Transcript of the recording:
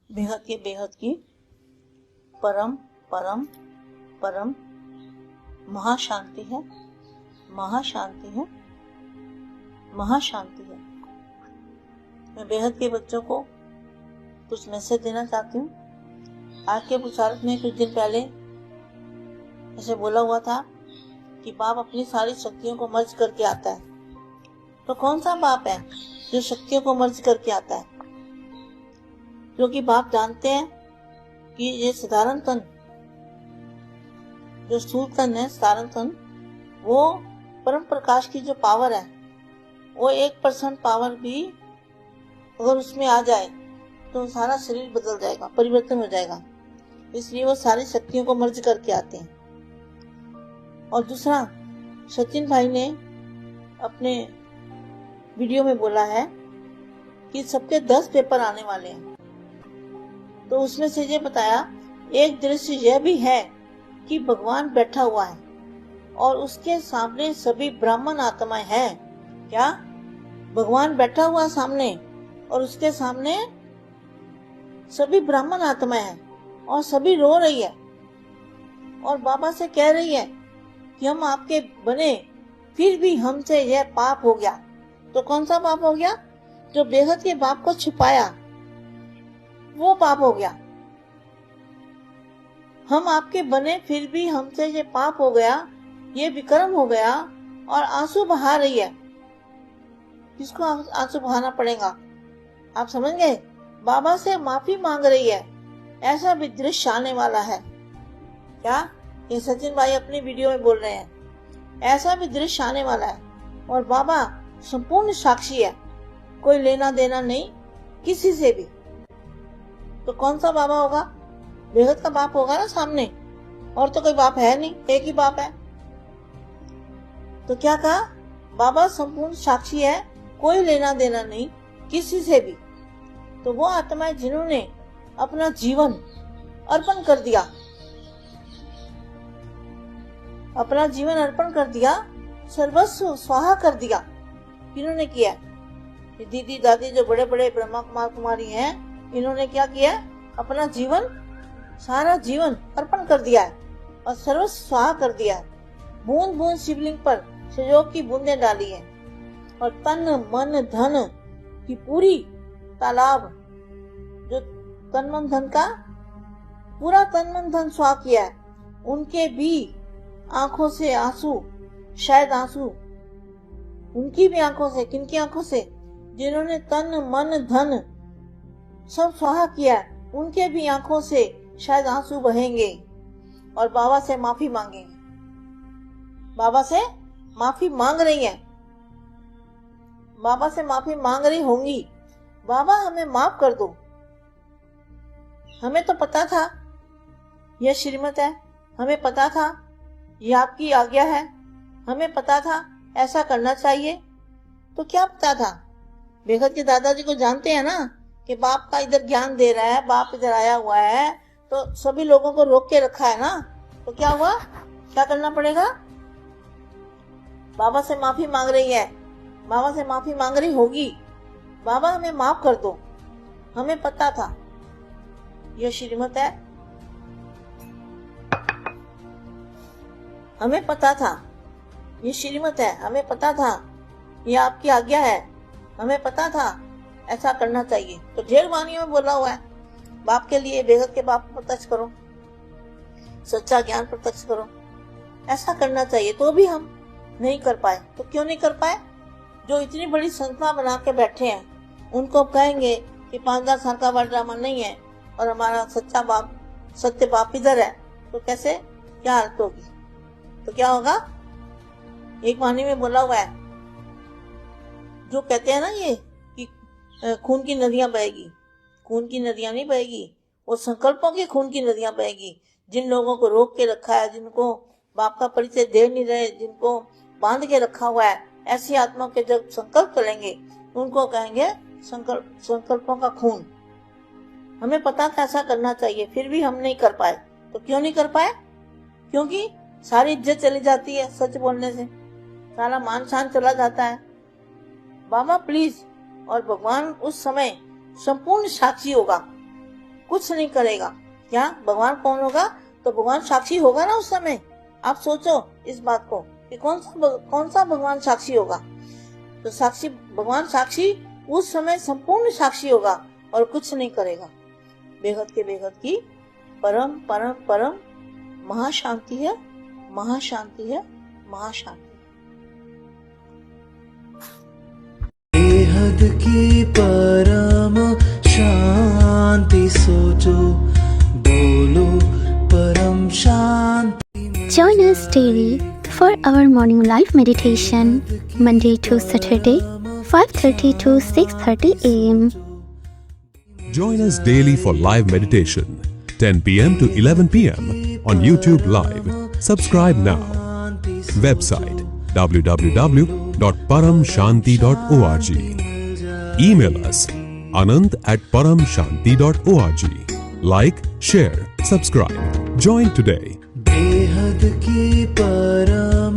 बेहद की परम परम परम महाशांति है, महाशांति है, महाशांति है। मैं बेहद के बच्चों को कुछ मैसेज देना चाहती हूँ। आज के प्रचारक ने कुछ दिन पहले ऐसे बोला हुआ था कि बाप अपनी सारी शक्तियों को मर्ज करके आता है। तो कौन सा बाप है जो शक्तियों को मर्ज करके आता है? क्योंकि बाप जानते हैं कि ये साधारण तन, जो स्थूल तन है, साधारण तन, वो परम प्रकाश की जो पावर है, वो 1% पावर भी अगर उसमें आ जाए तो सारा शरीर बदल जाएगा, परिवर्तन हो जाएगा। इसलिए वो सारी शक्तियों को मर्ज करके आते हैं। और दूसरा, सचिन भाई ने अपने वीडियो में बोला है कि सबके 10 पेपर आने वाले हैं। तो उसमें से ये बताया, एक दृश्य यह भी है कि भगवान बैठा हुआ है और उसके सामने सभी ब्राह्मण आत्माएं हैं। क्या? भगवान बैठा हुआ सामने और उसके सामने सभी ब्राह्मण आत्माएं हैं और सभी रो रही है और बाबा से कह रही है कि हम आपके बने, फिर भी हमसे यह पाप हो गया। तो कौन सा पाप हो गया? जो बेहद के बाप को छुपाया, वो पाप हो गया। हम आपके बने, फिर भी हमसे ये पाप हो गया, ये विक्रम हो गया। और आंसू बहा रही है। किसको आंसू बहाना पड़ेगा? आप समझ गए? बाबा से माफी मांग रही है। ऐसा भी दृश्य आने वाला है। क्या? ये सचिन भाई अपनी वीडियो में बोल रहे हैं। ऐसा भी दृश्य आने वाला है और बाबा संपूर्ण साक्षी है, कोई लेना देना नहीं किसी से भी। तो कौन सा बाबा होगा? बेहद का बाप होगा ना सामने, और तो कोई बाप है नहीं, एक ही बाप है। तो क्या कहा? बाबा संपूर्ण साक्षी है, कोई लेना देना नहीं किसी से भी। तो वो आत्माएं जिन्होंने अपना जीवन अर्पण कर दिया, अपना जीवन अर्पण कर दिया, सर्वस्व स्वाहा कर दिया, किन्होंने किया? ये दीदी दादी जो बड़े बड़े ब्रह्मा कुमार कुमारी हैं, इन्होंने क्या किया? अपना जीवन, सारा जीवन अर्पण कर दिया है और सर्वस्व स्वाहा कर दिया है। बूंद बूंद शिवलिंग पर सहयोग की बूंदें डाली है और तन मन धन की पूरी तालाब, जो तन मन धन का पूरा तन मन धन स्वाहा किया है। उनके भी आंखों से आंसू, शायद आंसू उनकी भी आंखों से, किनकी आंखों से? जिन्होंने तन मन धन सब स्वाहा किया है, उनके भी आंखों से शायद आंसू बहेंगे और बाबा से माफी मांगेंगे। बाबा से माफी मांग रही है, बाबा से माफी मांग रही होंगी। बाबा हमें माफ कर दो, हमें तो पता था यह श्रीमत है, हमें पता था यह आपकी आज्ञा है, हमें पता था ऐसा करना चाहिए। तो क्या पता था? बेहद के दादाजी को जानते हैं ना कि बाप का इधर ज्ञान दे रहा है, बाप इधर आया हुआ है, तो सभी लोगों को रोक के रखा है ना। तो क्या हुआ? क्या करना पड़ेगा? बाबा से माफी मांग रही है, बाबा से माफी मांग रही होगी। बाबा हमें माफ कर दो, हमें पता था यह श्रीमत है, हमें पता था ये श्रीमत है, हमें पता था ये आपकी आज्ञा है, हमें पता था ऐसा करना चाहिए। तो ढेर वाणियों में बोला हुआ है, बाप के लिए, बेहद के बाप को प्रत्यक्ष करो, सच्चा ज्ञान प्रत्यक्ष करो, ऐसा करना चाहिए। तो भी हम नहीं कर पाए। तो क्यों नहीं कर पाए? जो इतनी बड़ी संस्था बना के बैठे हैं, उनको कहेंगे कि 5,000 साल का वर्ल्ड ड्रामा नहीं है और हमारा सच्चा बाप, सत्य बाप इधर है, तो कैसे, क्या हालत होगी? तो क्या होगा? एक वाणी में बोला हुआ है, जो कहते हैं ना ये कि खून की नदियां बहेगी, खून की नदियां नहीं बहेगी, वो संकल्पों की खून की नदियां बहेगी। जिन लोगों को रोक के रखा है, जिनको बाप का परिचय दे नहीं रहे, जिनको बांध के रखा हुआ है, ऐसी आत्माओं के जब संकल्प करेंगे, उनको कहेंगे संकल्पों का खून। हमें पता था ऐसा करना चाहिए, फिर भी हम नहीं कर पाए। तो क्यों नहीं कर पाए? क्योंकि सारी इज्जत चली जाती है, सच बोलने से सारा मान शान चला जाता है। बाबा प्लीज, और भगवान उस समय संपूर्ण साक्षी होगा, कुछ नहीं करेगा। क्या भगवान कौन होगा? तो भगवान साक्षी होगा ना उस समय। आप सोचो इस बात को कि कौन सा भगवान साक्षी होगा। तो साक्षी, भगवान साक्षी उस समय संपूर्ण साक्षी होगा और कुछ नहीं करेगा। बेहद के बेहद की परम परम परम महाशांति है, महाशांति है, महाशांति। बेहद की परम शांति, सोचो बोलो परम शांति। Join us daily for our morning live meditation, Monday to Saturday, 5:30 to 6:30 a.m. Join us daily for live meditation, 10 p.m. to 11 p.m. on YouTube Live. Subscribe now. Website www.paramshanti.org. Email us anant@paramshanti.org. Like, share, subscribe. Join today. बेहद की परम